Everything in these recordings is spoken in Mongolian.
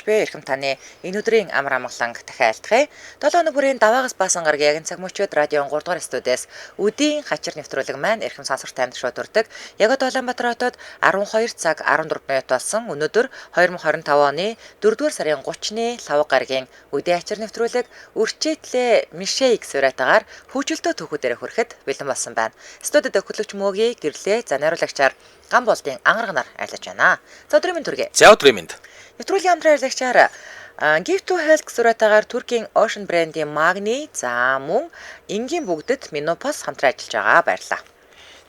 буй эрхэм таны энэ өдрийн амар амгалан дахин айлтгая. 7 өнөө бүрийн даваагаас баасан гарагийн яг цаг мөчид радион 3 дугаар студиэс үдийн хачир нэвтрүүлэг маань эрхэм сонсогч танд шууд урдаг. Яг Улаанбаатар хотод 12 цаг 14 минут болсон. Өнөөдөр 2025 оны 4 дугаар сарын 30-ны лав гарагийн үдийн хачир нэвтрүүлэг үрчээтлээ Мишэ X вариатагаар хөгжилтөө түүхүүдээр хүрэхэд бэлэн болсон байна. Студид өгөхлөгч мөөгийн гэрлээ за найруулагчаар ган болдын ангарганаар айлж байна. За өдрийн мэнд түргээ. За өдрийн мэнд. Нэвтрүүлгийн хамтран айлгчаар Give to Health зураатаагаар Туркийн Ocean брендийн Magni за мөн энгийн бүгдэд Menopause хамтран ажиллаж байгаа баярлалаа.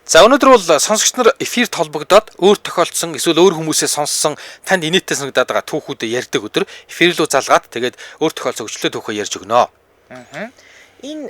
За өнөөдөр бол сонсогч нар эфирт холбогдоод өөр тохиолдсон эсвэл өөр хүмүүсээ сонссон танд инээдтэй санагдаад байгаа түүхүүдэд ярьдаг өдөр эфир рүү залгаад тэгээд өөр тохиолдсон хөгжлөө түүхээ ярьж өгнө. Энэ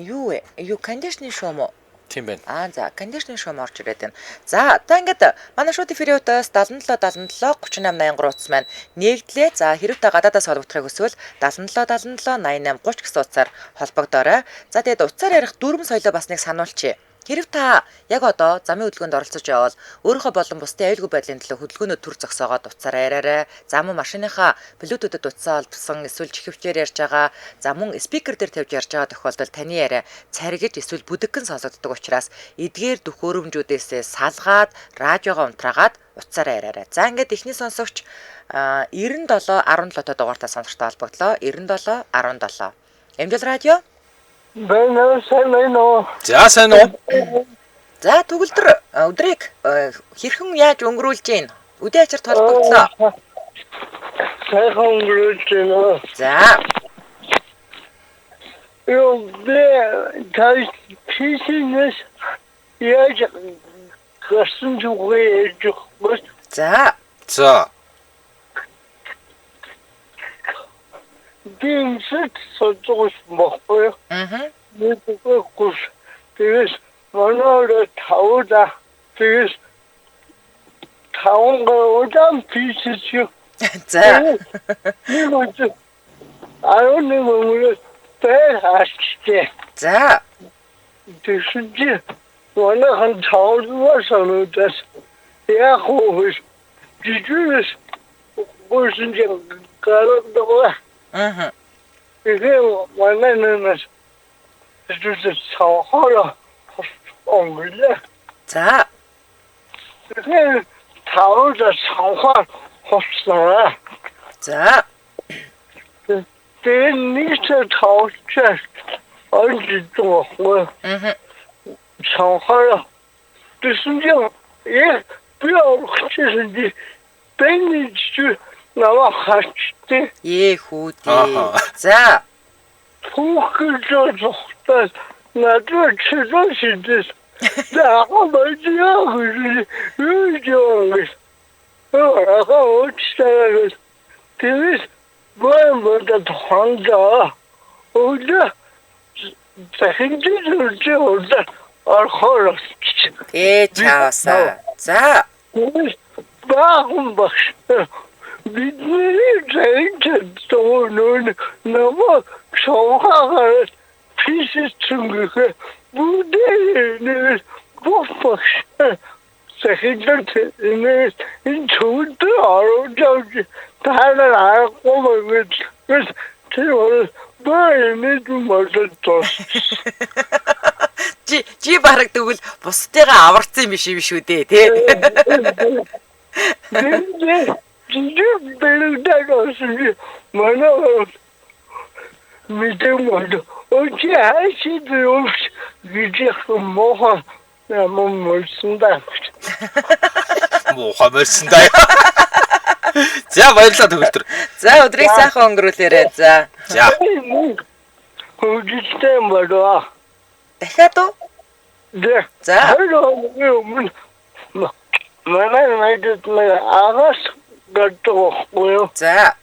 юу вэ? Юу кондишнинг шүү мө? Тийм байна. За кондишнинг шуум орж ирээд байна. За одоо ингээд манай шууд эфирийн утаас 77 77 38 83 утас маань нэгдлээ. За хэрвээ та гадаадаас холбогдохыг хүсвэл 77 77 88 30 гэсэн утсаар холбогдоорой. За тэгээд утсаар ярих дүрм соёлоо бас нэг сануулчих. Хэрв та яг одоо замын хөдөлгөөнд оролцож явбал өөрийнхөө болон бусдын аюулгүй байдлын төлөө хөдөлгөөнөд төр зогсоогоод утсаараа яриарай. За мөн машиныхаа Bluetooth-д утсаа олбсон эсвэл чихвчээр ярьж байгаа, за мөн спикер дээр тавьж ярьж байгаа тохиолдолд таны яриа царигж эсвэл бүдэгхэн сонсогддог учраас эдгээр дөх өрөмжүүдээс салгаад радиогоо унтраагаад утсаараа яриарай. За ингээд эхний сонсогч 97 17 дугаартаа сонсогчтой холбогдлоо. 97 17. Эмжил радио За сайн уу? За төгөлдөр өдрийг хэрхэн яаж өнгөрүүлж гин? Үдийн ачаарт холбогдлоо. Сайхан өнгөрүүлж байна. За. Тай хийсинээс яаж гэрсэн зүгээ ярьж өгөх. За. Динсэт соцгоос бохгүй. Нэг гус. Тэгээс манайд тавда. Тэгээс таван писэж. За. Нэг үгүй. Аюуны мөрөд таарчтэй. За. Тэгшгүй. Манайхан тавдвар сануудаас яг хөөс. Жижигс гуйсан гараад. Тэгээ манайнаас зүсээ сахара онгилээ. За. Тэгээ тавда сахар хослоо. За. Тэгээ нийтээ тавчаа ойдоо. Сахара тэсүнжээ би орчихсон ди бэнэж наваа хачтэй. Хүүдээ. За. Хүүхдүүд зохтол надад чөлөөсөд. Даахмайжаа үгүй. Очтой. Тэвис бомбод хонда. Оля захинжиж өдөө орхорос. Чааса. За. Баахм багш. Бидний зэйд тоонон намаа шоугаар писэцүнгээ бүдээ бофош сахиджат инээс ин чууд орож таалаа арахгүй тэр бааны думадтос Чи бараг тэгвэл бусдыгаа аварцсан юм биш үү дээ тий. Бэлдэгээс манай мэдэмэд очи хашидөөс гижих моха намомсунда. Муухай мөрсөндөө. За баярлалаа төгөлдөр. За өдрийг сайхан өнгөрүүлээрэй. За. Хөөжтэй болоо. Дахиад уу? За. Манай найдад агаас гадаг. За.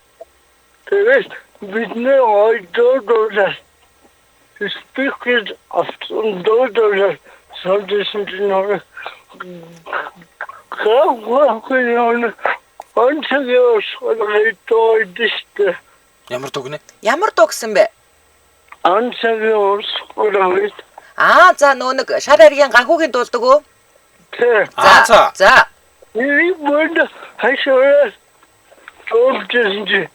Тэгээд бидний ойдоо спикер автондоо сондэсэнээр гоо онцгойс ойдоо Ямар дугнэ? Ямар дуу гэсэн бэ? онцгойс ойдоо. За нөө нэг шар харгийн ганхуугийн дуулдаг уу? За. За. Нэг бод хашаа Олжсэн чи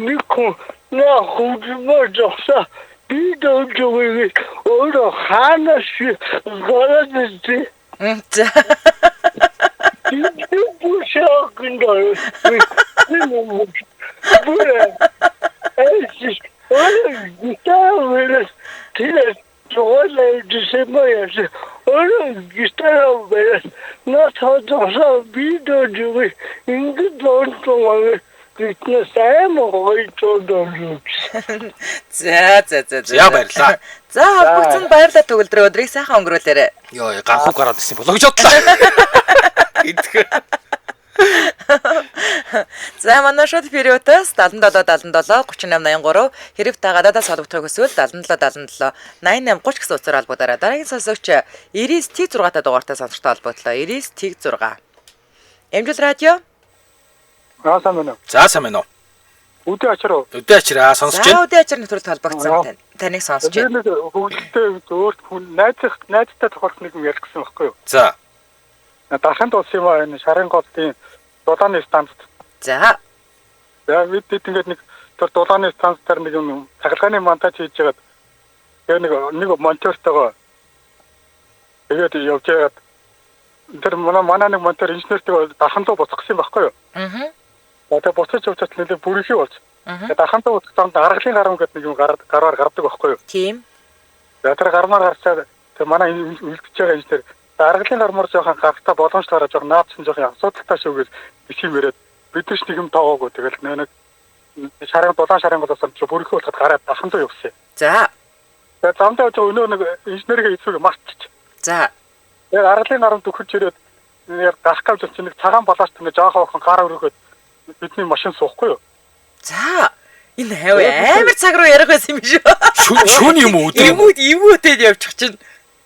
нэг хүн наа хөвжмөр жогсоо би дөөжгүй өөрөө хаанаас гараад ирсэн. За. Би бүшаагнаа. Гитара тэр жолоо дисэмэяс гитара натаа би дөөжгүй ингээд доонтоо гитна сайн мөрөйдөө. За. За баярлаа. За бүгцэн баярлалаа төгөлдрөө өдрийг сайхан өнгөрүүлээрэй. Йоо ганхуу гараад ирсэн болоо гэж бодлоо. Идэх. За манай шууд периодоос 77 3883 хэрэг та гадаадаас холбогдохыг хүсвэл 77 88 30 гэсэн утсаар холбогдорой. Дараагийн сонсогч 99 Т6 дугаартай сонсогчтой холбогдлоо. 99 Т6. Эмжил радио. Аасан мөн. За сайн байна уу? Үдээ ачраа. Өдөө ачраа сонсож За байна. үдээ ачаар нэвтрүүлэгт холбогдсон таныг сонсож байна. Тэр нэг хөвгөлтэй өөрт хүн найзтай тохиолдох нэг юм ярих гэсэн байхгүй юу? За. Даханд улс юм аа энэ шарын голдын дулааны станцд. За. За бид ингээд нэг тэр дулааны станцаар нэг юм цахилгааны монтаж хийж байгаад тэгээ нэг монтёртойгоо тэгээд явж байгаад тэр манай нэг монтер инженертэйгээ дахандаа буцах юм байхгүй юу? Аа. Одоо буцаж явчихад нэлээ бүрийнхий болж. Аа. Дахандаа буцсан аргалын гарам гэдэг нэг юм гараар гардаг байхгүй юу? Тийм. За тэр гармаар гарчаад тэр манай үлдчихэж байгаа инженер аргалын гармаар жоохон гарахтаа боломж гараад жоохон наадсан жоохон асуудалтай шүү гэж бишим яриад бид ч нэг юм тоогоогүй тэгэл нэг дулаан шарын голоос бүрийнхий болоход гараад дахандаа явсан. За. Тэгээд замдаа өнөө нэг инженерийн эсвэг мартчих. За. Тэгээд аргалын гарамд өгч ирээд гарах гэж чинь нэг цагаан балаач нэг жоохон охин гар өргөхөд бидний машин суухгүй юу? За. Энэ амар цаг руу ярих байсан юм шүү. Шүүний юм уу өдөр? Имүүтэд явчих чинь.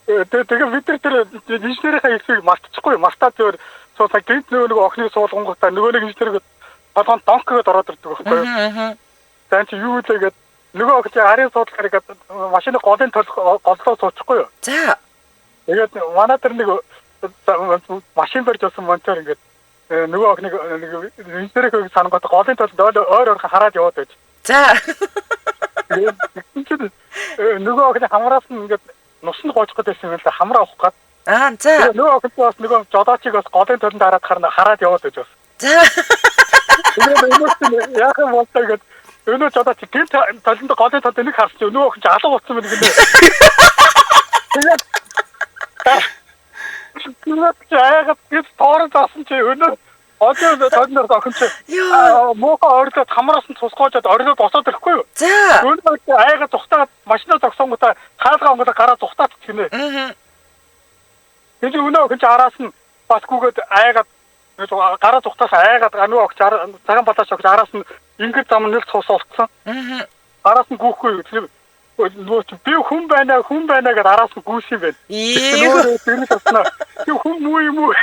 Тэгээ бид тэр инженерийн эсвэг мартчихгүй мартаад зөвөр суулаа гинт нэг охиныг суулгангуудаа нөгөө нэг инженерийг толгонд донкгээд ороод ирдэг байхгүй юу? Аа. За чи юу вэ гэдэг нөгөө охин арын суулгахыг машины голын голлоо суучихгүй юу? За. Тэгээд манай тэр нэг машин барьж авсан монтер ингээд нөгөө охиныг инженерийг санангууд голын толд ойр хараад яваад байж. За. Нөгөө охин хамраас нь ингээд нусанд гоожих гэсэн юм л хамраа авах гээд. Аа за. Нөгөө охин бас нөгөө жолоочийг бас голын толд хараад яваад байж бас. За. Тэгээд яах юм бол тэгээд өнөө жолооч гинт толд голын толд нэг харч нөгөө охин алга утсан байна гэдэг. Тэгээд бид тоорон заасан чи өнөө одоо тодноор охин чи муухай орилоод хамраас нь цусгоожоод орилоод босоод ирэхгүй юу? За. Өнөө аяга зүхтаад машинаа зогсонгуудаа хаалгаа онгодоо гараа зүхтаад гинэ. Аа. Тэгээд өнөө охин чи араас нь бас гүгээд аягаад гараа зүхтаас аягаад нөгөө охин цагаан балаач охин араас нь ингээд зам нэг цус олцсон. Аа. Араас нь гүүхгүй юу? Нөгөө би хүн байна гэдээ араас нь гүйс юм байна. Юу. Тэр таснаа. Юу хүн муу юм уу?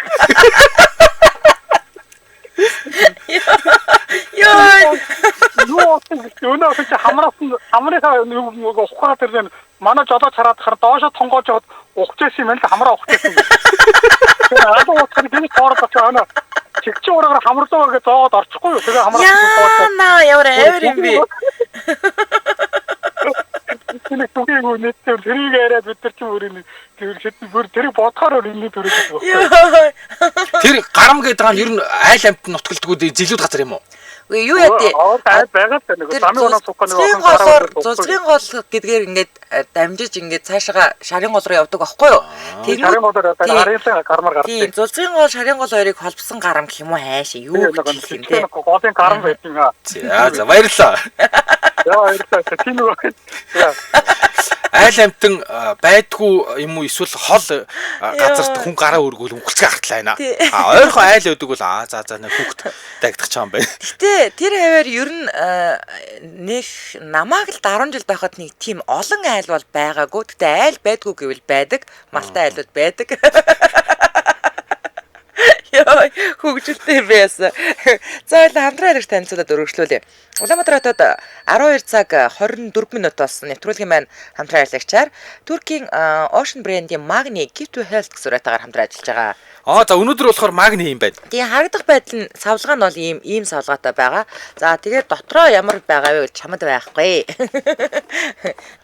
Ёо. Өнөө чи хамрынхаа нөгөө ухраа тэр манай жолооч хараад доошо тонгоож яваад ухчихсан юм байна л хамраа ухчихсан. Тэр алуу утгыг тийм тоорож очоо чигч ураагаар хамрлуугаа гэж зооод орчихгүй юу? Тэгээ хамраа Яна ямар авир юм бэ? нэг түгийг үнэтэй тэрийг яриад бид нар ч бүр тэрийг бодохоор энэ төрөж байгаа. Тэр гарам гэдэг нь ер нь айл амт нутгалдгууд зилүүд газар юм уу? Юу яа Аа байгаад байна. Замын унаа суух нэг охин зузгийн гол гэдгээр ингээд дамжиж ингээд цаашаа шарын гол руу явдаг байхгүй юу? шарын голоор арилсан гармаар гардаг. Тийм зузгийн гол шарын гол хоёрыг холбосон гарам гэх юм уу хайш юу гэх юм те. Голын гарам байдаг юм аа. За баярлалаа. Яа баярлалаа. Тийм үү. Айл амтан байдгүй юм уу эсвэл хол газарт хүн гараа өргүүл өнгөлцгөө хартлаа байна. Ойрхон айл өдөг бол за нэг хүүхд дагдах ч юм байна. Гэтэ тэр хаваар ер нь нэг намааг л 10 жил байхад нэг тийм олон айл бол байгаагүй. Гэтэ айл байдгүй гэвэл байдаг. Малтай айлууд байдаг. Яа, хөгжилтэй байсан. За ойлоо хамтран ярих танилцуулаад өргөжлүүлье. Улаанбаатар хотод 12 цаг 24 минут болсон нэвтрүүлгийн маань хамтран ярилцагчаар Туркийн Ocean брендийн Magni Gift to Health гэсэн урайтаагаар хамтран ажиллаж байгаа. За өнөөдөр болохоор Magni юм байна. Тэгээ харагдах байдал нь савлгаа нь бол ийм савлгаатай байгаа. За тэгээд дотроо ямар байгаа вэ гэж чамд байхгүй.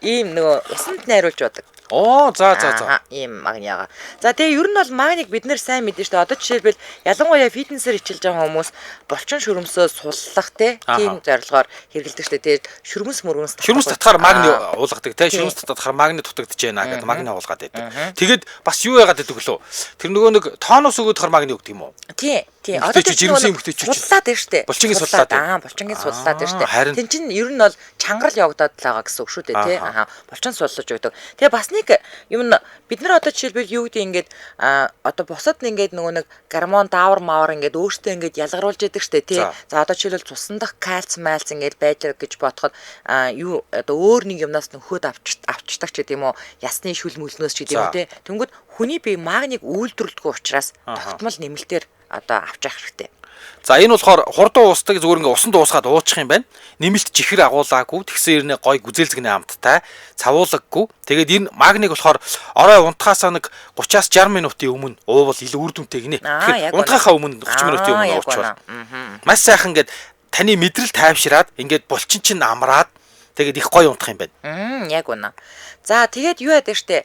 Ийм нөгөө усанд найруулж байдаг. За. Ийм Magni-ага. За тэгээ ер нь бол Magni-г бид нэр сайн мэдэн шүү дээ. Одоо жишээлбэл ялангуяа фитнесээр хичээлж байгаа хүмүүс булчин шүрмсөө суллах тийм зорилгоор хэрэглэдэг шүү дээ. Тэгээд шүрмс татахаар Magni уулгадаг тийм шүрмс татахаар Magni дутагдж байна гэдэг Magni уулгаад байдаг. Тэгээд бас юу яагаад гэдэг лөө. Тэр нөгөө нэг тооноос өгөөд хар Magni өгдөг юм уу? Тийм. Одоо жирэмсэн эмгтээчүүд суллаад байна шүү дээ. Булчингийн суллаад. Булчингийн суллаад байна шүү дээ. Тэн чинь ер нь бол чангарал явагдаад байгаа гэсэн үг шүү дээ тий. Булчин суллаж өгдөг. Тэгээ бас нэг юм бид нар одоо жишээлбэл юу гэдэг ингээд одоо бусад ингээд нөгөө нэг гормон даавар маавар ингээд өөртөө ингээд ялгаруулж яадаг шүү дээ тий. За одоо жишээлбэл цусан дах кальц майлц ингээд байж байгаа гэж бодоход юу одоо өөр нэг юмнаас нөхөд авчдаг ч гэдэм үү. Ясны шүл мөлнөөс ч гэдэм үү тий. Тэнгүүд хүний бие Magni-г үйлдвэрлэдэг учраас тогтмол нэмэлтээр одоо авч явах хэрэгтэй. За энэ болохоор хурдан уусдаг зүгээр ингээ усанд уусгаад уучих юм байна. Нэмэлт чихэр агуулаагүй тэгсэн ирнэ гой гүзээлзгний амттай цавуулаггүй. Тэгээд энэ Magni-г болохоор орой унтахаасаа нэг 30-аас 60 минутын өмнө уувал илүү үр дүнтэй гинэ. Тэгэхээр унтахаасаа өмнө 30 минутын өмнө уучвал маш сайхан ингээд таны мэдрэл тайвшираад ингээд булчин чинь амраад тэгээд их гоё унтах юм байна. Яг үнэ. За тэгээд юу яадаг штэ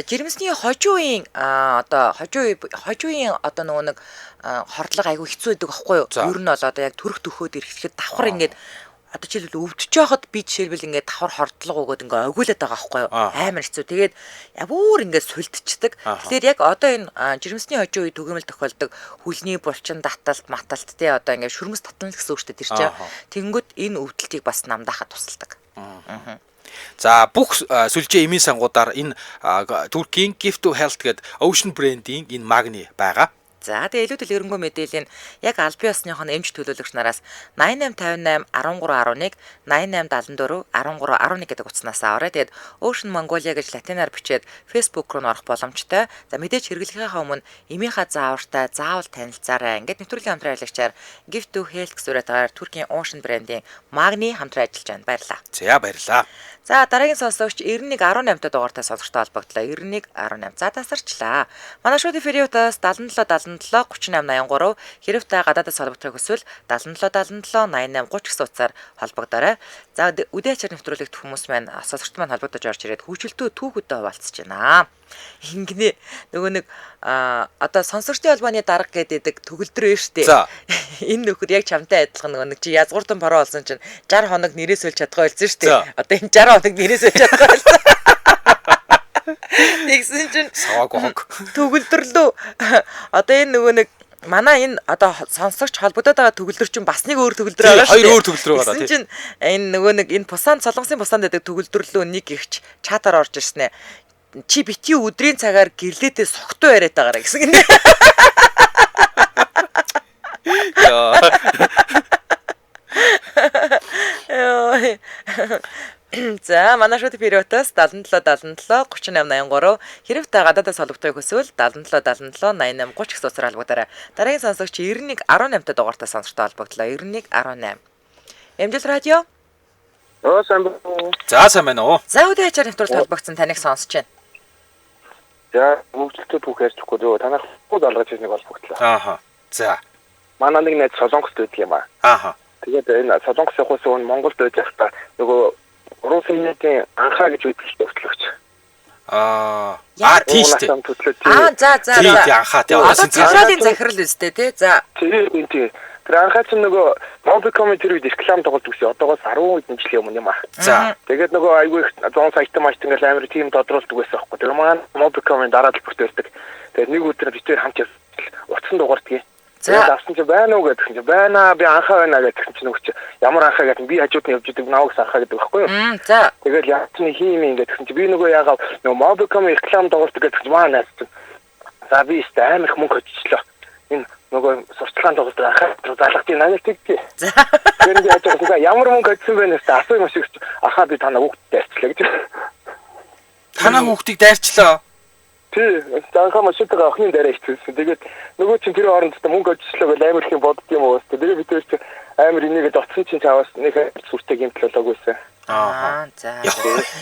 жирэмсний хожуугийн одоо хожуугийн одоо нөгөө нэг хордлого айгүй хэцүү байдаг аахгүй юу? Ер нь бол одоо яг төрөх төхөөд ирэхэд давхар ингээд одоо жишээлбэл өвдөж байхад би жишээлбэл ингээд давхар хордлого өгөөд ингээд огиулаад байгаа аахгүй юу? Амар хэцүү. Тэгээд бүр ингээд сүлдчихдэг. Тэгэхээр яг одоо энэ жирэмсний хожуугийн төгөөмөл тохиолдог хүлний булчин таталт маталт тий одоо ингээд шүрмэс татна гэсэн үг штэ тэр чинь. Тэнгүүд энэ өвдөлтийг бас намдаахад тусалдаг. За бүх сүлжээ эмийн сангуудаар энэ Туркийн Gift to Health гэдэг Ocean брендийн энэ Magni байгаа. За тэгээ илүү дэлгэрэнгүй мэдээллийн яг аль бие усных нь эмч төлөөлөгч нараас 8858 1311 8874 1311 гэдэг утаснаас аваарай. Тэгээд Ocean Mongolia гэж латинаар бичээд Facebook руу орох боломжтой. За мэдээж хэрэглэхийнхаа өмнө эмийнхаа заавартай заавал танилцаарай. Ингээд нэвтрүүлгийн хамтран ажиллагчаар Gift to Health гэсэн урайтаагаар Туркийн Ocean брендийн Magni хамтран ажиллаж байна. Баярлалаа. За баярлалаа. За дараагийн сонсогч 9118 дугаартай сонсогчтой холбогдлоо. 9118. За тасарчлаа. Манай шууд эфириутаас 77 3883 хэрэг та гадаадас холбогдохыг хүсвэл 77 88 30 гэсэн утсаар холбогдоорой. За үдээ ачаар нэвтрүүлэгт хүмүүс маань сонсогчд маань холбогдож орж ирээд хөгжилтөө түүхүүдэд хуваалцж байна. Ингэнэ нөгөө нэг одоо сонсогчдын холбооны дарга гэдэг төгөлдөр вэ штэ. Энэ нөхөр яг чамтай адилхан нөгөө нэг чи язгууртан бороо болсон чинь 60 хоног нэрээс өлж чадгаа болсон штэ. Одоо энэ 60 хоног нэрээс өлж чадгаа болсон. Тэгсэн чинь саваагүй төгөлдөрлөө. Одоо энэ нөгөө нэг манай энэ одоо сонсогч холбогдоод байгаа төгөлдөр чинь бас нэг өөр төгөлдөр байгаа шүү. Хоёр өөр төгөлдөр байгаа тийм. Чинь энэ нөгөө нэг энэ пусаан солонгосын пусаанд байдаг төгөлдөрлөө нэг ихч чатаар орж ирсэн ээ. Чи битгий өдрийн цагаар гэрлээдээ согтуу яриад байгаараа гэсэн гинэ. За манай шууд периодоос 77 3883 хэрэг та гадаадас холбогдохыг хүсвэл 77 88 30 гэсэн утсаар холбогдорой. Дараагийн сонсогч 9118 дугаартай сонсогчтой холбогдлоо. 9118. Эмжил радио. За сайн байна уу? За үдээ ачаар нэвтрүүлэлт холбогдсон таныг сонсож байна. За хөгжилтөд түүхээрчгүй зөө танах хуу далгаж нэг холбогдлоо. За. Манай нэг найз Солонгост байдаг юм аа. Тэгээд энэ Солонгос явахаас өмнө Монголд байж байхдаа нөгөө Русын анхаа гэж үүдэлж төвтлөгч. Тийштэй. За. Тий анхаа тий одоо цэцралын захирал үстэй тий. За. Тий. Тэр анхаа чинь нөгөө Mobicom тэр үед реклам тоглож өгсөн. Одоогоос 10 хэдэн жилийн өмнө юм аа. За. Тэгээд нөгөө айгүй их 100 саятай маш ингээл амар тим тодруулдаг байсан байхгүй. Тэр маань Mobicom-ын дараа талбарт байдаг. Тэгээд нэг өдөр бид тэр хамт утсан дугаардгийг. Тэгээд авсан чи байна уу гэдэг чинь байна би анхаа байна гэдэг чинь нөгч ямар анхаа гэдэг би хажууд нь явж идэг наавс анхаа гэдэг байхгүй юу. За. Тэгээд яатны хийм гэдэг чинь би нөгөө яагаад нөгөө Mobicom реклам тоглолдог гэдэг чинь маа найз чинь. За би ихтэй амар их мөнгө хөжчлөө. Энэ нөгөө сурталчилгаан тоглолдог анхаа залгатын надад тэгтээ. За. Тэр би хажууд ямар мөнгө хөжсөн бэ нэстэ асуу юм шиг ахаа би танаа хүүхдтэй арчлаа гэж. Танаа хүүхдийг дайрчлаа. Тий. Анхаа машинтайгаа охины дараа ичсэн. Тэгээд нөгөө чинь тэр хооронд мөнгө олжчлаа гэл амар их юм бодд юм уу. Тэгээд бид тэр чинь амар энийг дотсон чинь чаваас нэг сүртэй гэмтэл болоогүйсэн. За.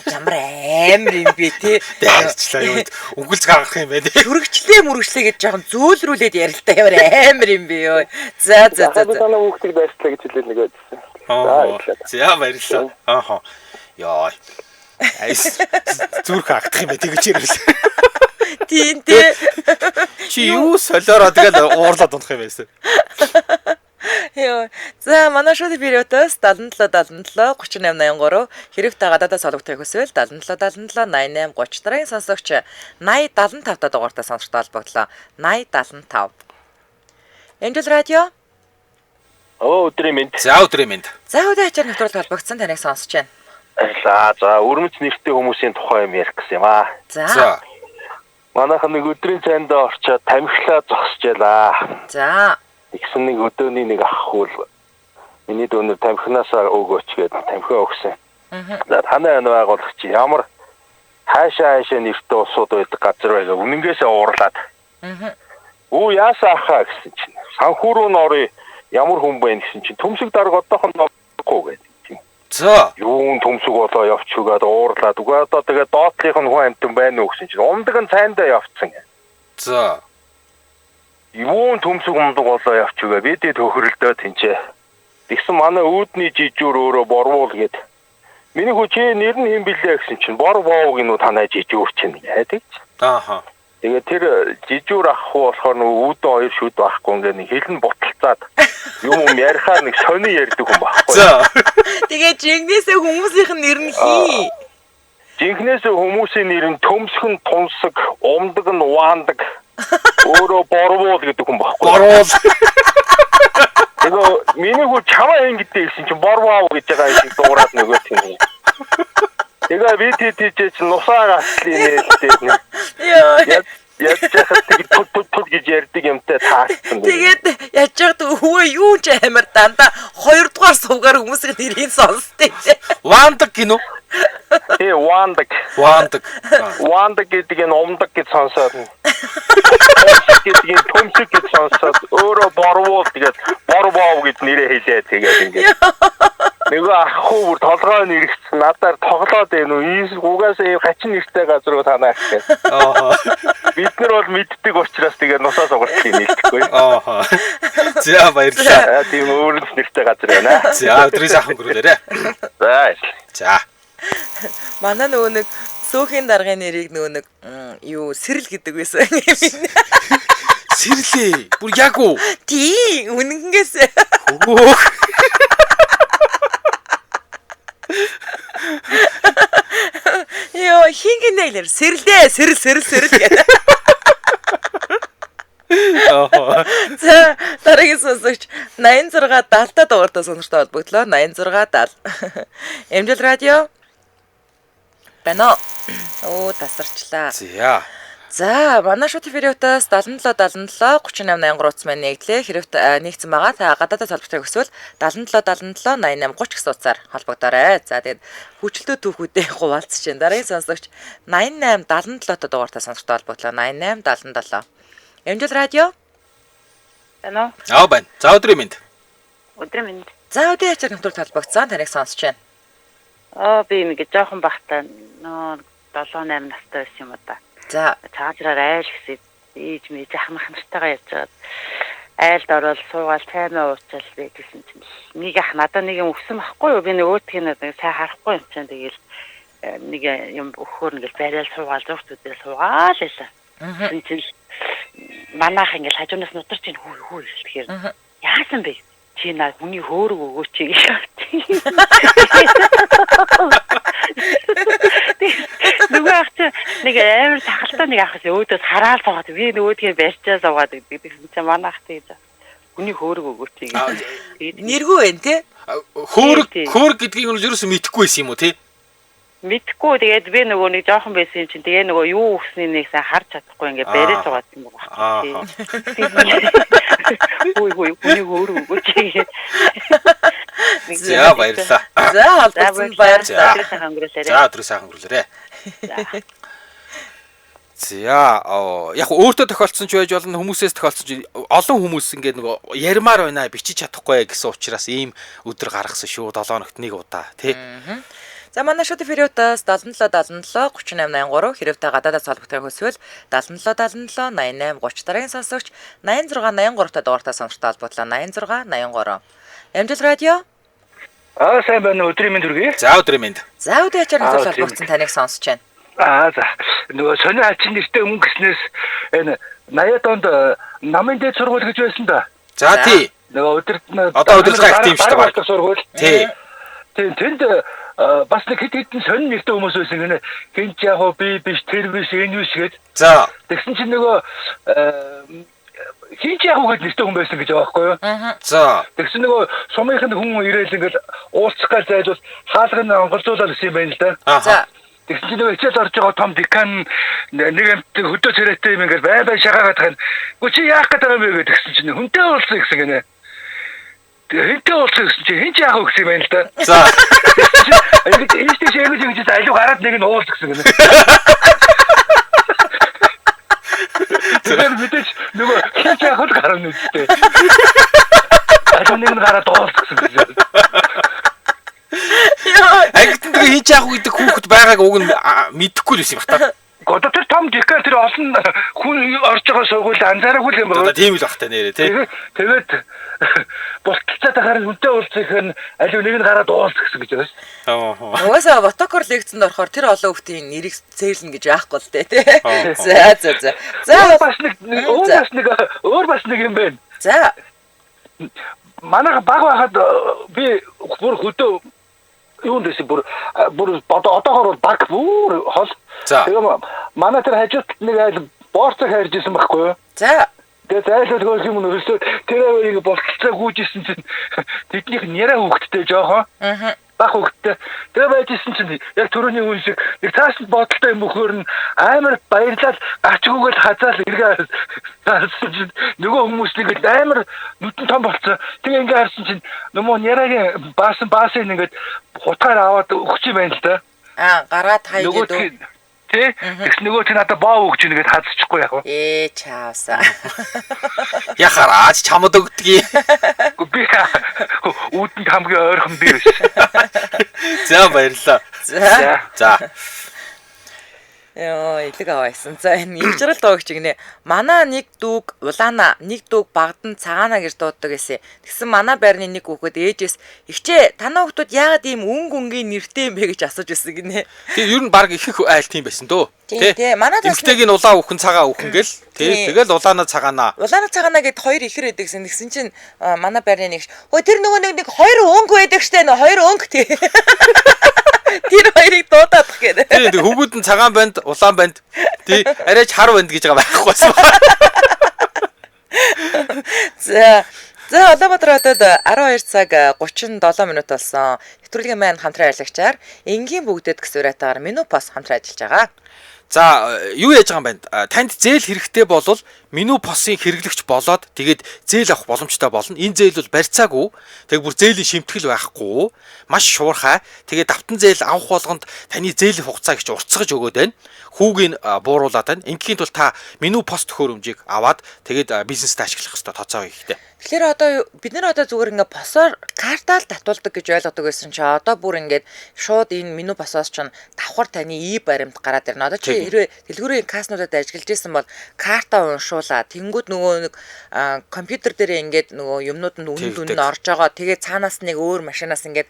Ямар амар юм бэ те. Дайрчлаа юу. Үгэлж гаргах юм байна. Мөрөгчлээ гэж жоохон зөөлрүүлээд ярилтаа ямар амар юм бэ ёо. За. Танаа хүүхдийг байршлаа гэж хэлээд нэг байдсан. За баярлалаа. Ааха. Яа. Айс зүрх хагдах юм бэ тэгэж ярил. Тийм те. Чи юу солиороо тэгэл уурлаад унах юм байсан. Яа. За манай шоуны периодоос 77 3883 хэрэгтэй гадаадаас олгохыг хүсвэл 77 88 30 дараагийн сонсогч 8075 та дугаартай сонсогтой холбогдлоо. 8075. Энжел радио. Өдрийн мэнд. За өдрийн мэнд. За өдөр хачаар нэвтрүүлэг холбогдсон таныг сонсож байна. За өрмөц нэртэй хүмүүсийн тухай юм ярих гэсэн юм аа. За. Манайхан нэг өдрийн цайнд орчоод тамхилаа зогсчихлаа. За. Тэгсэн нэг өдөөний нэг ах хөл миний дүүнэр тамхинаасаа өгөөч гээд тамхиа өгсөн. За танай энэ байгуулагч ямар хаашаа нэртэй усууд байдаг газар байга үнэнгээсээ уурлаад. Өө яасаа ахаа гэсэн чинь санхүү рүү норё ямар хүн бэ гэсэн чинь төмсөг дарга одоохон ноггүй гэдэг. За. Юун төмсөг болоо явчихгээд уурлаад үгүй одоо тэгээд доотлих нь хүн амтан байна уу гэсэн чинь умдаг нь цайндаа явцсан. За. Юун төмсөг умдаг болоо явчихгаа бид төхөрлөлдөө тэнцээ. Тэгсэн манай үүдний жижүүр өөрөө борвуул гээд миний хүү чи нэр нь хэм билээ гэсэн чинь бор боог нь танай жижүүр чинь гэдэг. Ааха. Тэгээд тэр жижүүр ахгүй болохоор нөгөө үүдэн хоёр шүд байхгүй ингээд нэг хэлн буталцаад юм ярихаар нэг сони ярьдаг хүн байхгүй. За. Тэгээ жигнэсээ хүмүүсийнх нь нэр нь хий. Жинхнээсээ хүмүүсийн нэр нь төмсгөн тунсаг, умдаг нь уаандаг. Өөрөө борвуул гэдэг хүн байхгүй. Борвуул. Тэгээ миний хүү чамаа ингэдэй гэсэн чинь борвоо гэж байгаа юм шиг дуурайд нөгөө тийм. Тэгээ би тийч нусаа гаслын нээлттэй. Яа. Яаж яхад тул гэж ярьдаг юмтай таасан. Тэгээд яаж яагаад өвөө юу ч амар дандаа 2 дугаар сувгаар хүмүүсийн нэрийг сонсдог. Вандаг гинөө. Тий, вандаг. Вандаг гэдэг нь умдаг гэж сонсоод. гэдэг нь төмсөг гэж сонсоод өөрөө борвуул тэгээд борвоо гэж нэрээ хэлээ тэгээд ингээд. Нөгөө ахгүй бүр толгой нэрэгцсэн надаар тоглоод байна уу? Ийс угаасаа ийм хачин нэртэй газар руу танаа гэх. Бид нар бол мэддэг учраас тэгээд нусаа сугартлыг нэлдэхгүй. За баярлалаа. Тийм өөрөнд нэртэй газар байна. За өдрийн сайхан өнгөрүүлээрэ. За. Манай нөгөө нэг сөөхийн даргын нэрийг нөгөө нэг юу сэрэл гэдэг байсан. Сэрлээ. Бүр яг уу. Тий, үнэнгээс. Хөөх. Йоо, хингэнэлэр сэрлээ, сэрэл гэдэг. За, дараагийн сонсогч 86 70 дугаартай сонирхтой холбогдлоо. 86 70. Эмжил радио. Бано. Оо, тасарчлаа. За, манай шууд периодоос 77 3883 утас маань нэгдлээ. Хэрвээ нэгцэн байгаа та гадаадаас холбогдохыг хүсвэл 77 88 30 гэсэн утсаар холбогдоорой. За, тэгээд хүчлэлтөө түүхүүдээ хуваалцж чинь. Дараагийн сонсогч 88 77 дугаартай сонирхтой холбогдлоо. 88 77. Эмжил радио. Бано. Байна. За өдрийн мэнд. Өдрийн мэнд. За, өдрийн ачаар нэвтрүүлэг холбогдсон. Таныг сонсож байна. Би нэг жоохон бахтай 7-8 настай байсан юм да. За, цаазраар айл гэсэн ээж мэй захмах нартайгаа явж байгаад айлд ороод суугаад цаймаа уучаал би гэсэн чинь нэг ах надад нэг юм өгсөн байхгүй юу? Би нэг өөдгөө нэг сайн харахгүй юм чинь тэгэл нэг юм өгөхөр ингээл барайл суугаад зүгт үдээ суугаал байлаа. Тэгсэн чинь манайх ингээл хажуунаас нутар чинь хүү хэлэхээр яасан бэ? Чи наа хүний хөөрөг өгөөч гэж нөгөө ах чи нэг амар тахалтай нэг ах өөдөөс хараал суугаад би нөгөөдгөө барьчаа суугаад гэдэг чинь манай ах тийж хүний хөөрөг өгөөч гэж нэргүй байна те хөөрөг гэдгийг нь юу ч мэдэхгүй байсан юм уу те мэдхгүй тэгээд би нөгөө нэг жоохон байсан чинь тэгээ нөгөө юу өгсний нэг сайн харж чадахгүй ингээд барьж суугаад юм байна. Хөөе хүний хөөрөг өгөөч. За баярлалаа. За холбогдсон баярлалаа. За өдрийн сайхан өнгөрүүлээрэ. За яг өөртөө тохиолдсон ч байж болно хүмүүсээс тохиолдсон ч олон хүмүүс ингээд нөгөө ярмаар байна бичиж чадахгүй гэсэн учраас ийм өдөр гаргасан шүү 7 хоногт нэг удаа тий. За манай шууд эфириутаас 7777 3883 хэрвээ гадаадаас холбогдохыг хүсвэл 7777 88 30 дараагийн сонсогч 8683 та дугаартаа сонирхтой холбоотлоо 86 83. Амжилт радио. Сайн байна уу өдрийн мэнд хүргэе. За өдрийн мэнд. За өдрийн ачаар зөв холбогдсон таныг сонсож байна. За нөгөө сони хачин нэртэй өмнө гэснээс энэ 80-аад онд намын дээд сургууль гэж байсан да. За тий. Нөгөө өдөрт одоо удирдлага актив шүү дээ. Сургууль. Тий. Тэнд бас нэг хэдэн сонин нэртэй хүмүүс байсан гэнэ. Хинч яг би биш тэр биш энэ биш гээд. За. Тэгсэн чинь нөгөө хинч яг гээд нэртэй хүн байсан гэж байгаа байхгүй юу? За. Тэгсэн нөгөө сумынхын хүн ирээл ингээд уулзах гэж зайжвал хаалганы онголзуулаад ирсэн юм байна л да. За. Тэгсэн чинь нөгөө хичээл орж байгаа том декан нэг амт хөдөө царайтай юм ингээд бай шагаагаад тань. Гү чи яах гэдэг юм бэ гэсэн чинь хүнтэй уулзсан гэсэн гэнэ. Хинтээ уулзсан гэсэн чинь хинч яах вэ гэсэн юм байна л да. За. Ингээд ийштэй шээгэж алуу гараад нэг нь уулз гэсэн гэнэ. Тэр мэдээж нөгөө хинч яах вэ гараад нүдтэй. Алуу нэг нь гараад уулз гэсэн гэнэ. Ангид тэгээ хийж яах вэ гэдэг хүүхэд байгааг уг нь мэдэхгүй л байсан юм байна. Одоо тэр том декан тэр олон хүн орж байгаа сургууль анзаараагүй юм байна. Тийм л багтаа нэрээ тий. Тэгээд болтолцоод харин хүнтэй уулзах нь алив нэг нь гараад уулз гэсэн гэж байна шүү. Угаасаа ботокор лекцэнд орохоор тэр олон хүүхдийн нэрийг зээрлэн гэж яахгүй л дээ тий. За. За бас нэг юм байна. За. Манайха баг байхад би бүр хөдөө юу дэс бүр одоогоор баг бүр хол. Тэгээ манай тэр хажууд нэг айл борцог хайржсэн байхгүй юу? За. Тэгээ зайлшгүй гэх юм нөлөө тэр авийг болцоо гүйжсэн чинь тэднийх нь яриа хөвгттэй жоохон. Баг хөвгттэй. Тэгээ байжсэн чинь яг түрүүний үн шиг нэг цааш нь бодолтой юм өгөхөр нь амар баярлал гачгүйгээл хазаал эргээ харсан чинь нөгөө хүмүүс нэг амар нүдэн том болцоо. Тэгээ ингээ харсан чинь нөгөө яриагийн баасан ингээд хутгаар аваад өгч юм байна л да. Гараад хай гэдэг. Тэ? Тэгс нөгөө чи надад боо өгч нэгэд хазчихгүй яг. Чаавсаа. Яхараач чамд өгдгийг. Би үүдэнд хамгийн ойрхон би биш. За баярлалаа. За. Илэг аваасан. За энэ ивжрал дуугч гинэ. Манай нэг дүүг улаана, нэг дүүг багдан цагаана гэж дууддаг гэсэн. Тэгсэн манай байрны нэг хүүхэд ээжээс "Игчээ, танаа хүүхдүүд яагаад ийм өнгөнгийн нэртэй юм бэ?" гэж асууж байсан гинэ. Тэгээ ер нь баг их айл тийм байсан дөө. Тий. Манай эмэгтэйг нь улаан хүүхэн цагаан хүүхэн гэл. Тий. Тэгэл улаана цагаана. Улаана цагаана гэд хоёр ихэр байдаг гэсэн. Тэгсэн чинь манай байрны нэг "Хөөе тэр нөгөө нэг хоёр өнгө байдаг штэ нөө хоёр өнгө тий." Тэр хоёрыг дуудах гэдэг. Тий, тэг хөвгүүд нь цагаан банд, улаан банд. Тий, арайч хар банд гэж байгаа байхгүйсэн. За Улаанбаатар хотод 12 цаг 37 минут болсон. Нэвтрүүлгийн маань хамтран ажиллагчаар энгийн бүгдэд гэсвэратаар Менупас хамтран ажиллаж байгаа. За юу яаж байгаа юм бэ? Танд зээл хэрэгтэй болвол Менупасын хэрэглэгч болоод тэгээд зээл авах боломжтой болно. Энэ зээл бол барьцаагүй. Тэг бүр зээлийн шимтгэл байхгүй. Маш шуурхай. Тэгээд давтан зээл авах болгонд таны зээлийн хугацаа гэж уртсгаж өгөөд байна. Хүүгийг бууруулаад байна. Ингийн тул та Менупас төхөөрөмжийг аваад тэгээд бизнест ашиглах хэрэгтэй тооцоо хийхтэй. Тэгэхээр одоо бид нар одоо зүгээр ингээ посоор картаал татуулдаг гэж ойлгодог байсан чи одоо бүр ингээд шууд энэ Менупасоос ч давхар таны баримт гараад ирнэ. Одоо чи хэрвээ дэлгүүрийн каснуудад ажиллаж исэн бол карта уншуулаад тэнгууд нөгөө нэг компьютер дээр ингээд нөгөө юмнууд нь үн орж байгаа. Тэгээд цаанаас нэг өөр машинаас ингээд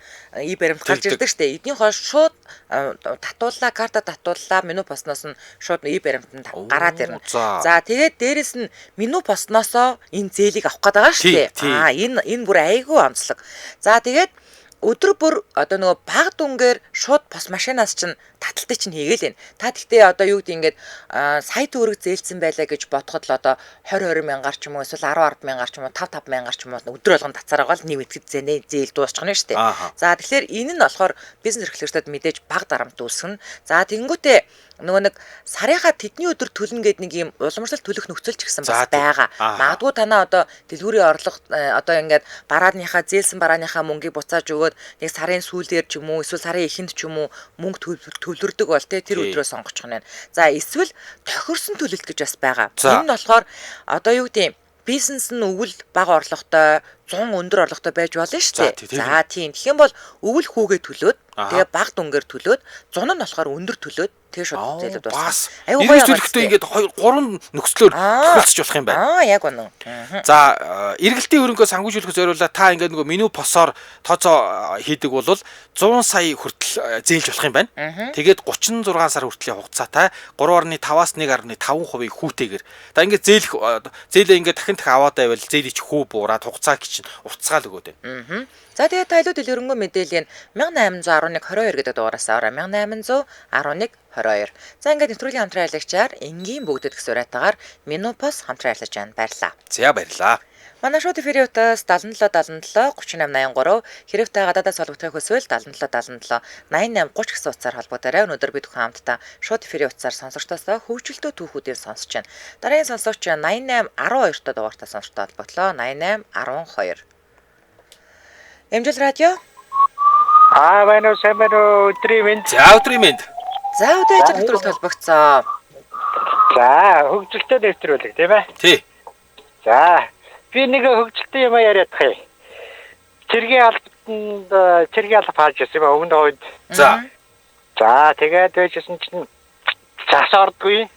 баримт гарч ирдэг штэ. Эднийх хоо шууд татууллаа, карта татууллаа, Менупасноос нь шууд баримт гараад ирнэ. За тэгээд дээрэс нь Менупасноосоо энэ зээлийг авах гэдэг байгаа штэ. Энэ бүр айгүй онцлог. За тэгээд өдөр бүр одоо нөгөө баг дүнгээр шууд пос машинаас чинь таталтыг чинь хийгээл байна. Та гэхдээ одоо юу гэдэг ингээд сая төгрөг зээлсэн байлаа гэж бодоход л одоо 20 мянгаар ч юм уу эсвэл 10 мянгаар ч юм уу 5 мянгаар ч юм уу өдөр болгон тацаараа гал нэмэгдэхэд зээл дуусчих нь шүү дээ. За тэгэхээр энэ нь болохоор бизнес эрхлэгчдэд мэдээж баг дарамт үүсгэн. За тэнгүүтээ нөгөө нэг сарынхаа тэдний өдөр төлнө гэдэг нэг юм уламжлалт төлөх нөхцөл ч гэсэн бас байгаа. Магадгүй танаа одоо дэлгүүрийн орлого одоо ингээд барааныхаа зээлсэн барааныхаа мөнгийг буцааж өгөөд нэг сарын сүүлээр ч юм уу эсвэл сарын эхэнд ч юм уу мөнгө төлөрдөг бол те тэр өдрөө сонгочих нь байна. За эсвэл тохирсон төлөлт гэж бас байгаа. За. Энэ нь болохоор одоо юу гэдэг юм бизнес нь өвөл бага орлоготой 100 өндөр орлоготой байж болно шүү дээ. За тийм. Тэгэх юм бол өвөл хүүгээ төлөөд тэгээ баг дүнгээр төлөөд 100 нь болохоор өндөр төлөөд тэгээ шууд зээлүүд бас. Аюу гоё төлөхтэй ингээд 2 3 нөхцлөөр тохиолцож болох юм байна. Яг үнэн. За эргэлтийн хөрөнгөө санхүүжүүлэх зориулаад та ингээд нөгөө меню посоор тооцоо хийдэг бол 100 сая хүртэл зээлж болох юм байна. Тэгээд 36 сар хүртлийн хугацаатай 3.5-аас 1.5% хүүтэйгээр. Та ингээд зээлээ ингээд дахин аваад байвал зээлийг хүү буураад хугацаа чинь уцгаал өгөөд байна. За тэгээд тайлууд дэлгэрэнгүй мэдээлэл нь 1811-22 гэдэг дугаараас аваа 1811-22. За ингээд нэвтрүүлгийн хамтран аялагчаар энгийн бүгдэд гэсүрэтагаар Menopause хамтран аярлаж байна. Баярлалаа. За баярлалаа. Манай шууд эфирийн утас 7777 3883 хэрвээ та гадаадаас холбогдохыг хүсвэл 7777 8830 гэсэн утсаар холбогдорой. Өнөөдөр бид бүхэн хамтдаа шууд эфирийн утсаар сонсогчдоосоо хөгжилтөө түүхүүдийг сонсож байна. Дараагийн сонсогч 8812 та дугаартай сонсогчтой холбогдлоо. 8812. Эмжил радио. Байна уу сайн байна уу өдрийн мэнд. За өдрийн мэнд. За өдөр ажил нэвтрүүлэлт холбогдсон. За хөгжилтөө нэвтрүүлэг тийм ээ. Тий. За би нэг хөгжилтийн юм яриад тахыг. Цэргийн албанд хааж ирсэн юм өмнө үед. За. За тэгээд байжсэн чинь зас ордгүй.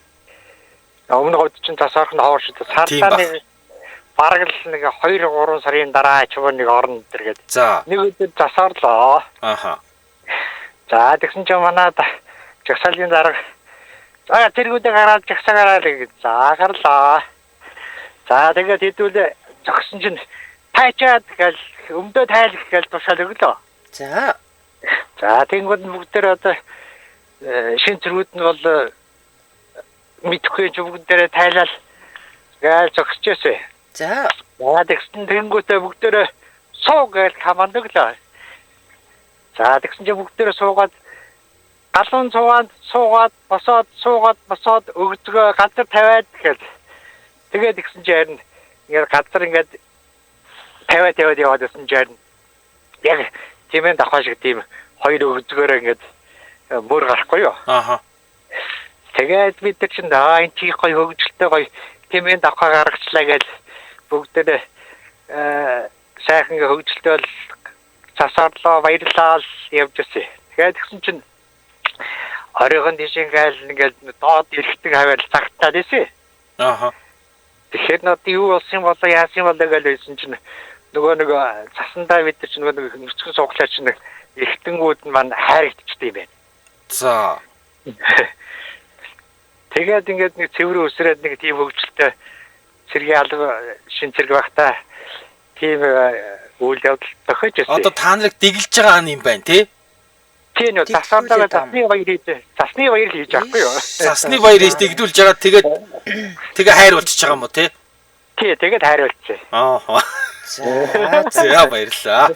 Өмнө үед чинь зас орох нь ховор шүү дээ. Сартаа бараг л нэг 2-3 сарын дараа ч нэг орно дэргээд. За. Нэг өдөр зас орлоо. Аха. За тэгсэн чинь манад жагсаалын дарга тэргүүдээ гараад жагсаагаараа л гэж заагарлаа. За тэгээд хэдүүлээ зогсон чинь тайчаад гэл өмдөө тайлах гэл тушаал өглөө. За. За тэнгууд бүгдээр одоо шин зэргүүд нь бол мэдхгүй бүгдээрээ тайлал гэл зогсчихсэн. За. Тэгсэн тэнгүүтээ бүгдээрээ суу гэл хамаанаглаа. За тэгсэн чинь бүгдээрээ суугаад галуун суугаад босоод өгзгөө газар тавиад гэл. Тэгээд тэгсэн чинь харин ингээд газар ингээд тавиад яваад байсан чинь яг тиймээ давхаа шиг тийм хоёр өгзгөөр ингээд мөр гарахгүй юу. Аха. Тэгээд бид нар чинь энэ чи гоё хөгжилтэй гоё тиймээ давхаа гаргачлаа гэж бүгдээ сайхан хөгжилтэй бол засаарлаа баярлал явж ирсэн. Тэгээд тэгсэн чинь оройгон тийш ингээд доод ирэхтэг хаваар цагтаад ирсэн. Аха. Тэгэхээр над юу болсон болоо яасан болоо гэж хэлсэн чинь нөгөө засандаа бид чинь нөгөө нүцгэн суглаач чинь эргэтэнгүүд нь маань хайрагдчихсан юм байна. За. Тэгээд ингээд нэг цэвэр өсрээд нэг тийм хөгжилтэй цэргийн алба шин цэрэг багтаа тийм үйл явдал тохиож ирсэн. Одоо та нарыг дэглэж байгаа юм байна тий? Тийм үү засандаа засны баяр хийж авахгүй юу? Засны баяр хийж дэгдүүлж байгаа тэгээ хайруулчих байгаа юм уу тий? Тий тэгээд хайруулчихсан. Аа. За баярлалаа.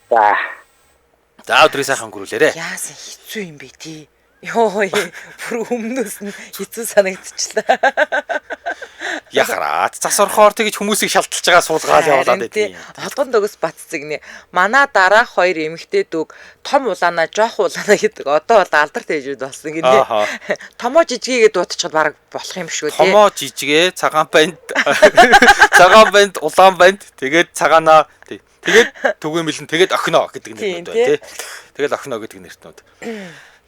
За. За өдрийн сайхан өнгөрүүлээрэ. Яасан хэцүү юм бэ тий? Йоо бүр өмнөөс нь хэцүү санагдчихлаа. Яхараад зас орохоор тэгж хүмүүсийг шалталж байгаа суулгаад явуулаад байдیں۔ Холгон дөгс баццэгнэ. Манай дараах хоёр эмэгтэй дүүг том улаанаа жоох улаанаа гэдэг. Одоо бол алдар тэжүүд болсон гинэ. Томоо жижигээ дуудчихад баг болох юм шүү тий. Томоо жижигээ цагаан банд улаан банд тэгээд цагаанаа тэгээд түгээмэл нь тэгээд охино гэдэг нэрнүүд байна тий. Тэгээд охино гэдэг нэрнүүд.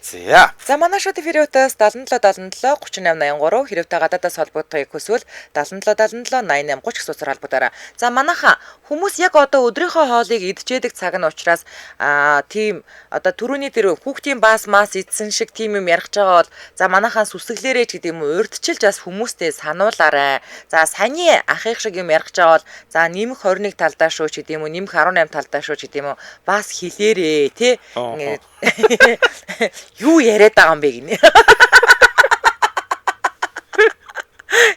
За манай шууд эфирийн утас 7777 3883 хэрэг та гадаадаас холбогдохыг хүсвэл 7777 8830 гэсэн утсаар холбогдорой. За манайха хүмүүс яг одоо өдрийнхөө хоолыг идчээдэг цаг нь учраас тийм одоо түрүүний тэр хүүхдийн баас мас идсэн шиг тийм юм ярих байгаа бол за манайхаа сүсгэлээрэй ч гэдэг юм уу урдчилж бас хүмүүстэй сануулаарай. За саяны ахих шиг юм ярих байгаа бол за нэмэх 21 талдаа шүү ч гэдэг юм уу нэмэх 18 талдаа шүү ч гэдэг юм уу бас хэлээрээ тий. Юу яриад байгаа юм бэ гинэ.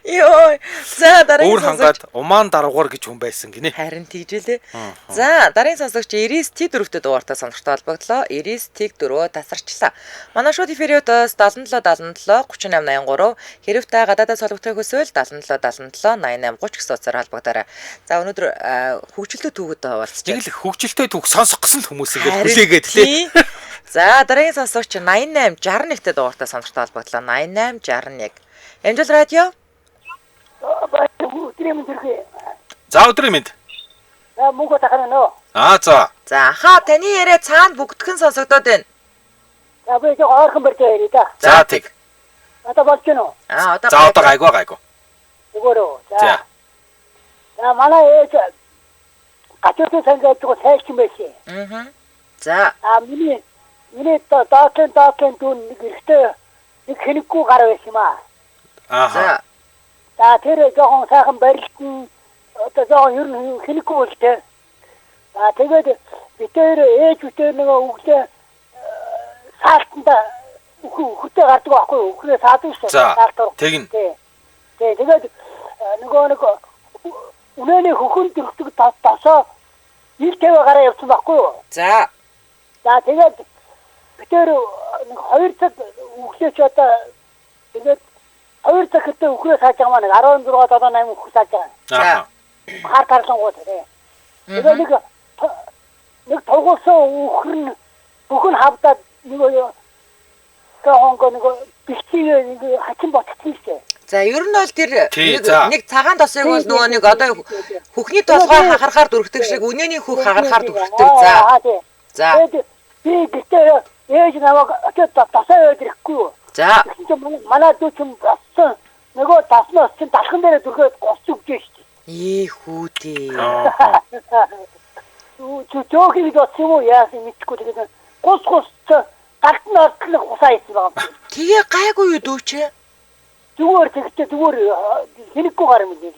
Йоо. За дараагийн хангаад умаан даруугаар гэж хүн байсан гинэ. Харин тийжэлээ. За дараагийн сонсогч 99T4-т дугаартай сонирхтой холбогдлоо. 99T4 тасарчлаа. Манай шууд эфирийн утас 7777 3883 хэрэг та гадаадаас холбогдохыг хүсвэл 7777 8830 гэсэн утсаар холбогдорой. За өнөөдөр хөгжилтэй түүхэд хуваалцж байна. Нэг л хөгжилтэй түүх сонсох гэсэн л хүмүүс ингээд хүлээгээд тий. За дараагийн сонсогч 8861-т дугаартай сонирхтой холбогдлоо. 8861. Амжилт радио. За өдрийн мэнд. Мөнгө тахана нөө. За. За хаа таны яриа цаана бүгдхэн сонсогдоод байна. За би жоо орхон бэртэй ярий да. За тэг. Одоо болж гэнэ үү? Одоо За одоо гайгүй. Өгөөрөө. За. За манай ээж гачуутай сангаад байгаа сайчин байсан. За. Миний даатын дүүн нэг ихтэй нэг хэнэггүй гар байсан юм аа. Ааха. За тэр жоохон сайхан барилтан одоо жоохон ер нь хэнэггүй болтой. За тэгээд битээр ээж үтээр нэг өглөө саалтанда хөтэ гардаг байхгүй юу? Өглөө саадаг шүү. За. Тэгнь. Тэгээд нэг үнэний хөхөн төрөлтөг тасаа ил тэвэ гараа явсан байхгүй юу? За. За тэгээд битээр нэг 2 цаг өглөөч одоо тэгээд 2 цаг гэдэг өглөө сааж байгаа маань 16 78 өглөө сааж байгаа. Ааха. Хар тарлангууд тий. Тэгээд нэг тогоосон өхөр нь бүхэн хавдаад нэг хонго нэг бэлчээ нэг хачин ботчихсон шүү. За ер нь бол тэр нэг цагаан тосыг бол нөгөө нэг одоо хөхний толгой хахарахаар дүрхдэг шиг үнэний хөх хагарахаар дүрхдэг. За. Би гэтээ ээж намайг очоод тасаа яваад ирэхгүй юу? За. Манай дүү чинь бассан нөгөө таснаас чинь талхан дээр дүрхээд госч өгч шүү. Хүүдээ. Чөөхийг досчим уу яасан мэдхгүй тэгээд гос галтнаар хусаа ийсэн байгаа. Тэгээ гайгүй юу дүүч? Зүгээр хэнэггүй гар юм дээ.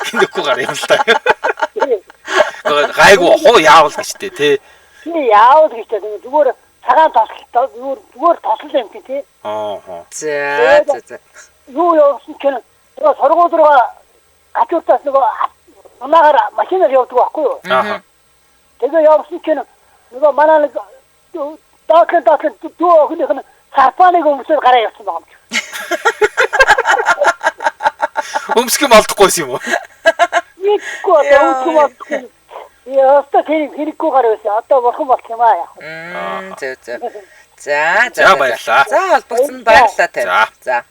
Хэнэггүй гар юм л та. Гайгүй хоо яавал гэжтэй тий. Тий яавал гэжтэй зүгээр цагаан тослол зүгээр тослол юм тий. Аа. За. Юу явсан ч нөгөө сургууль руу гачуутаас нөгөө унаагаар машинаар явдаг байхгүй юу? Аа. Тэгээ явсан ч нөгөө манай нэг даатан дүү охиных нь сарпаныг өмсөөр гараа явсан байгаа юм. Өмсгөм олдохгүйсэн юм уу? Никко одоо яа хэрэггүй гар байсан. Одоо бурхан болох юм аа яах вэ? Зөв. За баярлаа. За холбогдсон баярлаа тань. За.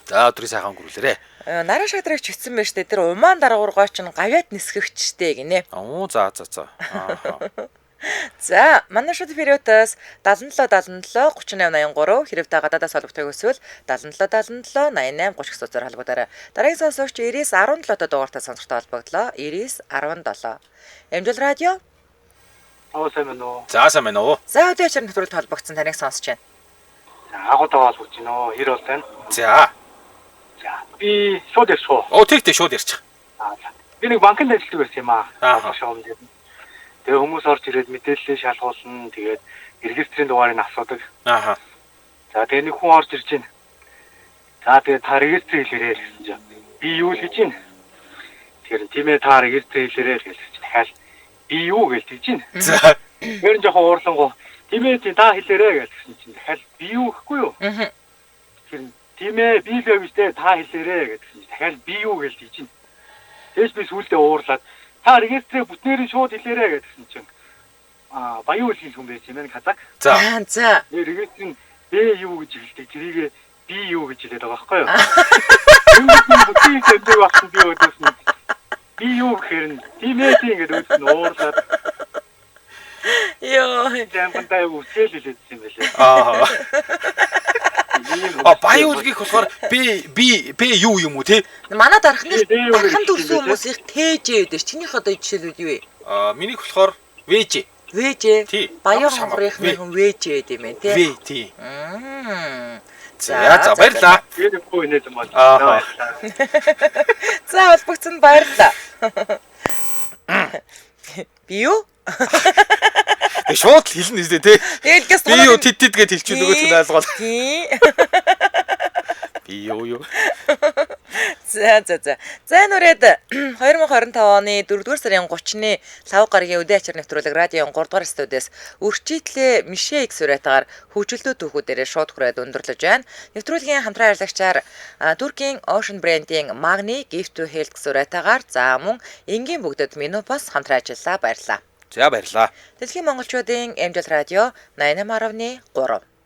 За өдрийн сайхан өнгөрүүлээрэ. Нараа шадрыг чигсэн байж тээ тэр умаан дараагургой ч гавьяд нисгэгчтэй гинэ. Оо за. Ааха. За, манай шууд периодоос 77 3883 хэрвээ гадаадаас холбогдохыг хүсвэл 77 88 30 гэх цуцаар холбогдорой. Дараагийн сонсогч 9917 дугаартай сонсогтой холбогдлоо. 9917. Амжилт радио. сайн байна уу? За сайн байна уу? За өдөр ачаар нэвтрүүлэгт холбогдсон таныг сонсож байна. За агуулгаа холбогдож байна уу? Хэр бол тань? За. Би шууд ирчихв. Тэг шууд ирчих. Би нэг банкнд ажилладаг байсан юм аа. Аа. Тэгээ хүмүүс орж ирээд мэдээлэлээ шалгуулна. Тэгээд регистрийн дугаарыг асуудаг. Ааха. За тэгээ нэг хүн орж ирж байна. За тэгээ та регистр хийлээрэй гэсэн чинь би юу л хийж байна. Тэгэхээр тийм ээ та регистр хийлээрэй гэсэн чинь дахиад би юу гэж хийж байна. За. Тэр жоохон уурлангуу тийм ээ та хэлээрэй гэсэн чинь дахиад би юу гэхгүй юу. Аа. Тэгэхээр тийм ээ би л явжтэй та хэлээрэй гэсэн чинь дахиад би юу гэж хийж байна. Тэгээс би сүүлдээ уурлаад та регистрээ бүтнээрээ шууд хэлээрэй гэсэн чинь баян үйл хүн байж юм байна казак. За. Регистрийн бэ юу гэж хэлдэг тэрийг би юу гэж хэлээд байгаа байхгүй юу? Бүтэн хэлдэг багсан би өдөөс нь би юу гэхээр нь тийм ээ ингэж өөдс нь уурлаад Йоо. Жампантай үсэл хэлээд юм байлээ. Баян үлгийх болохоор би юу юм уу те? Манай дархан төрсөн хүмүүсийн тээжээ гэдэг. Чинийх одоо жишээлүүд юу вэ? Минийх болохоор вэж. Баян хонгорынхны вэж гэдэг юм байна те. Вэ тий. За баярлаа. Би нэг хөө инээд юм байна. За холбогдсон баярлаа. Би юу? Шууд хэлнэ үстэй те. Тэгэлгээс би юу тед гэж хэлчихв нөгөөч нь ойлгоод. Тий. Би юу. За. За нүрээд 2025 оны 4-р сарын 30-ны лав гарагийн үдээ ачаар нэвтрүүлэг радион 3-р студиэс үрчийтлээ Мишэ X сурайтаагаар хөгжөлтөө түүхүүдээр шууд хүрээд өндөрлөж байна. Нэвтрүүлгийн хамтран ажиллагчаар Туркийн Ocean Brand-ийн Magni Gift to Health сурайтаагаар за мөн энгийн бүгдэд Menopause хамтран ажиллаа баярлаа. За баярлалаа. Дэлхийн монголчуудын Амжилт радио 88.3